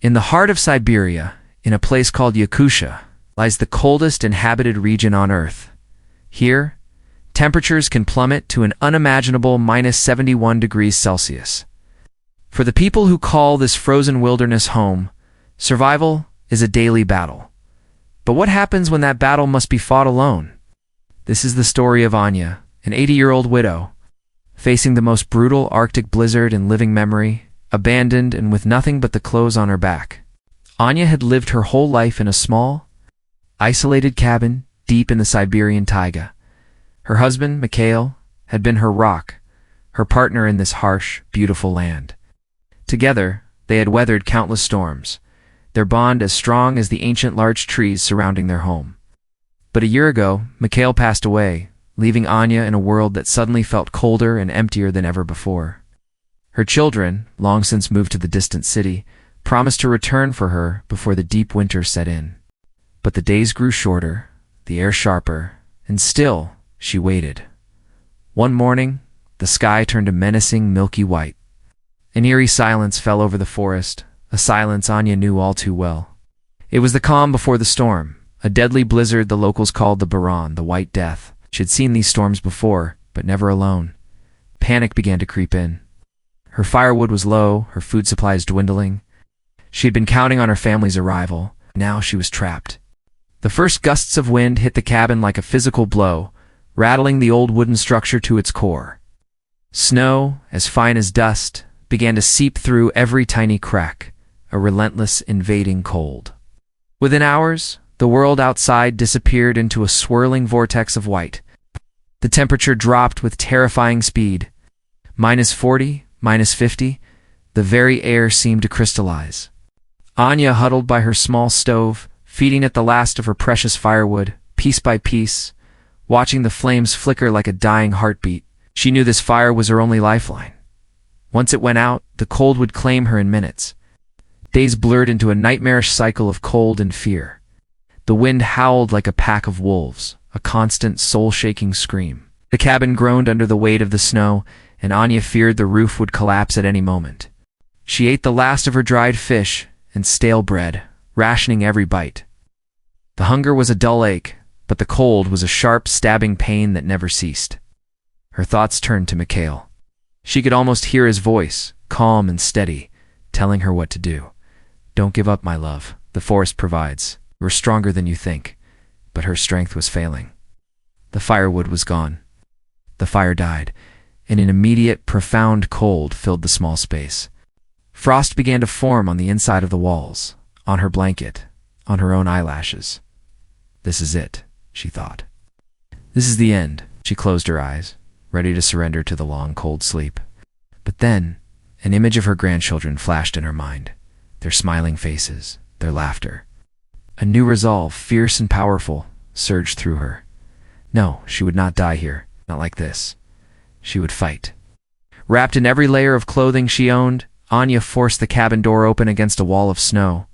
In the heart of Siberia, in a place called Yakutia, lies the coldest inhabited region on Earth. Here, temperatures can plummet to an unimaginable -71 degrees Celsius. For the people who call this frozen wilderness home, survival is a daily battle. But what happens when that battle must be fought alone? This is the story of Anya, an 80-year-old widow, facing the most brutal Arctic blizzard in living memory, abandoned and with nothing but the clothes on her back. Anya had lived her whole life in a small, isolated cabin deep in the Siberian taiga. Her husband, Mikhail, had been her rock, her partner in this harsh, beautiful land. Together, they had weathered countless storms, their bond as strong as the ancient large trees surrounding their home. But a year ago, Mikhail passed away, leaving Anya in a world that suddenly felt colder and emptier than ever before. Her children, long since moved to the distant city, promised to return for her before the deep winter set in. But the days grew shorter, the air sharper, and still she waited. One morning, the sky turned a menacing milky white. An eerie silence fell over the forest, a silence Anya knew all too well. It was the calm before the storm, a deadly blizzard the locals called the Baran, the White Death. She had seen these storms before, but never alone. Panic began to creep in. Her firewood was low, her food supplies dwindling. She had been counting on her family's arrival. Now she was trapped. The first gusts of wind hit the cabin like a physical blow, rattling the old wooden structure to its core. Snow, as fine as dust, began to seep through every tiny crack, a relentless, invading cold. Within hours, the world outside disappeared into a swirling vortex of white. The temperature dropped with terrifying speed. -40, -50, the very air seemed to crystallize. Anya huddled by her small stove, feeding at the last of her precious firewood, piece by piece, watching the flames flicker like a dying heartbeat. She knew this fire was her only lifeline. Once it went out, the cold would claim her in minutes. Days blurred into a nightmarish cycle of cold and fear. The wind howled like a pack of wolves, a constant, soul-shaking scream. The cabin groaned under the weight of the snow, and Anya feared the roof would collapse at any moment. She ate the last of her dried fish and stale bread, rationing every bite. The hunger was a dull ache, but the cold was a sharp, stabbing pain that never ceased. Her thoughts turned to Mikhail. She could almost hear his voice, calm and steady, telling her what to do. "Don't give up, my love. The forest provides. We're stronger than you think." But her strength was failing. The firewood was gone. The fire died, and an immediate, profound cold filled the small space. Frost began to form on the inside of the walls, on her blanket, on her own eyelashes. "This is it," she thought. "This is the end." She closed her eyes, ready to surrender to the long, cold sleep. But then, an image of her grandchildren flashed in her mind, their smiling faces, their laughter. A new resolve, fierce and powerful, surged through her. No, she would not die here, not like this. She would fight. Wrapped in every layer of clothing she owned, Anya forced the cabin door open against a wall of snow.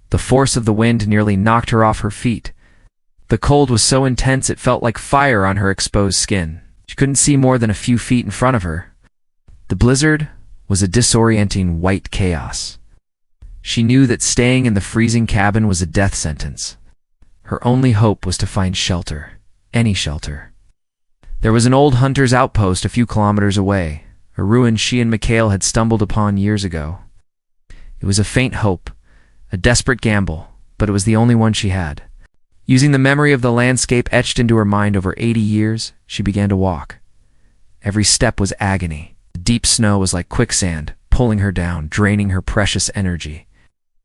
The force of the wind nearly knocked her off her feet. The cold was so intense it felt like fire on her exposed skin. She couldn't see more than a few feet in front of her. The blizzard was a disorienting white chaos. She knew that staying in the freezing cabin was a death sentence. Her only hope was to find shelter, any shelter. There was an old hunter's outpost a few kilometers away, a ruin she and Mikhail had stumbled upon years ago. It was a faint hope, a desperate gamble, but it was the only one she had. Using the memory of the landscape etched into her mind over 80 years, she began to walk. Every step was agony. The deep snow was like quicksand, pulling her down, draining her precious energy.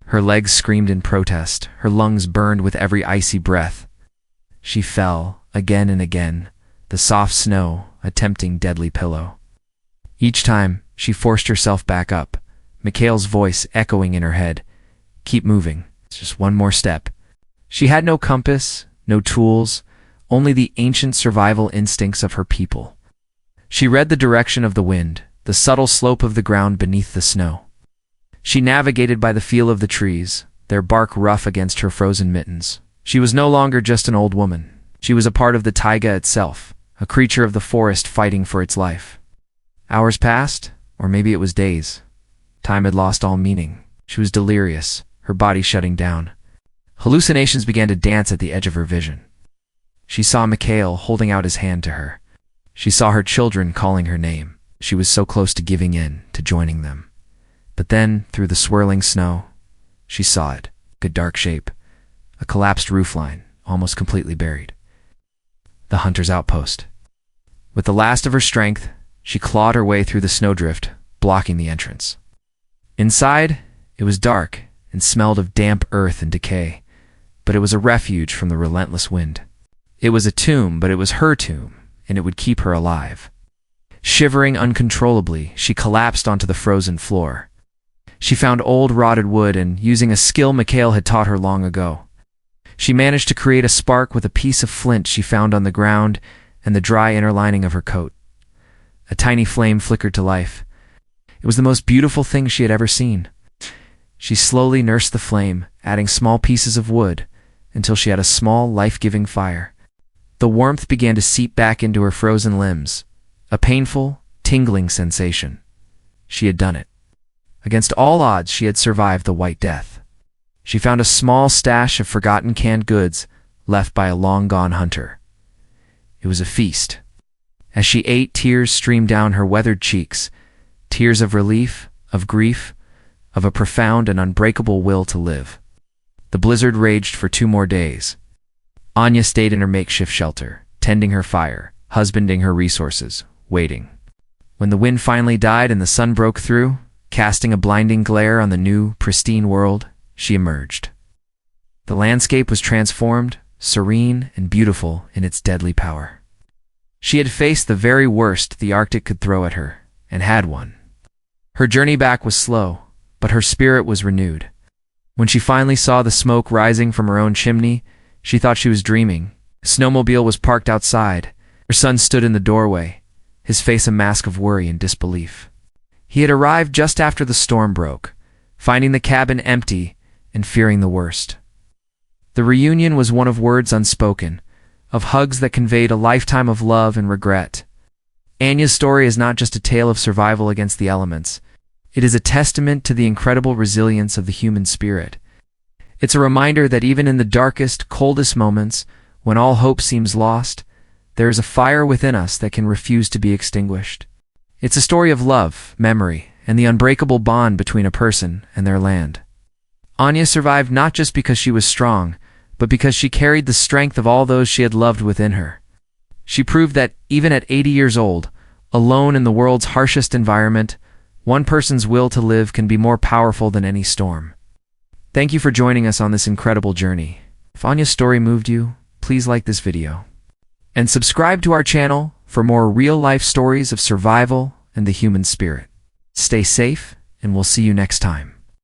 Her legs screamed in protest, her lungs burned with every icy breath. She fell, again and again, the soft snow a tempting deadly pillow. Each time, she forced herself back up, Mikhail's voice echoing in her head. "Keep moving, it's just one more step." She had no compass, no tools, only the ancient survival instincts of her people. She read the direction of the wind, the subtle slope of the ground beneath the snow. She navigated by the feel of the trees, their bark rough against her frozen mittens. She was no longer just an old woman. She was a part of the taiga itself, a creature of the forest fighting for its life. Hours passed, or maybe it was days. Time had lost all meaning. She was delirious, her body shutting down. Hallucinations began to dance at the edge of her vision. She saw Mikhail holding out his hand to her. She saw her children calling her name. She was so close to giving in, to joining them. But then, through the swirling snow, she saw it, a dark shape, a collapsed roofline, almost completely buried. The hunter's outpost. With the last of her strength, she clawed her way through the snowdrift, blocking the entrance. Inside, it was dark and smelled of damp earth and decay, but it was a refuge from the relentless wind. It was a tomb, but it was her tomb, and it would keep her alive. Shivering uncontrollably, she collapsed onto the frozen floor. She found old rotted wood and, using a skill Mikhail had taught her long ago, she managed to create a spark with a piece of flint she found on the ground and the dry inner lining of her coat. A tiny flame flickered to life. It was the most beautiful thing she had ever seen. She slowly nursed the flame, adding small pieces of wood, until she had a small, life-giving fire. The warmth began to seep back into her frozen limbs, a painful, tingling sensation. She had done it. Against all odds, she had survived the White Death. She found a small stash of forgotten canned goods left by a long-gone hunter. It was a feast. As she ate, tears streamed down her weathered cheeks, tears of relief, of grief, of a profound and unbreakable will to live. The blizzard raged for 2 more days. Anya stayed in her makeshift shelter, tending her fire, husbanding her resources, waiting. When the wind finally died and the sun broke through, casting a blinding glare on the new, pristine world, she emerged. The landscape was transformed, serene and beautiful in its deadly power. She had faced the very worst the Arctic could throw at her, and had won. Her journey back was slow, but her spirit was renewed. When she finally saw the smoke rising from her own chimney, she thought she was dreaming. A snowmobile was parked outside. Her son stood in the doorway, his face a mask of worry and disbelief. He had arrived just after the storm broke, finding the cabin empty and fearing the worst. The reunion was one of words unspoken, of hugs that conveyed a lifetime of love and regret. Anya's story is not just a tale of survival against the elements. It is a testament to the incredible resilience of the human spirit. It's a reminder that even in the darkest, coldest moments, when all hope seems lost, there is a fire within us that can refuse to be extinguished. It's a story of love, memory, and the unbreakable bond between a person and their land. Anya survived not just because she was strong, but because she carried the strength of all those she had loved within her. She proved that, even at 80 years old, alone in the world's harshest environment, one person's will to live can be more powerful than any storm. Thank you for joining us on this incredible journey. If Anya's story moved you, please like this video. And subscribe to our channel for more real-life stories of survival and the human spirit. Stay safe, and we'll see you next time.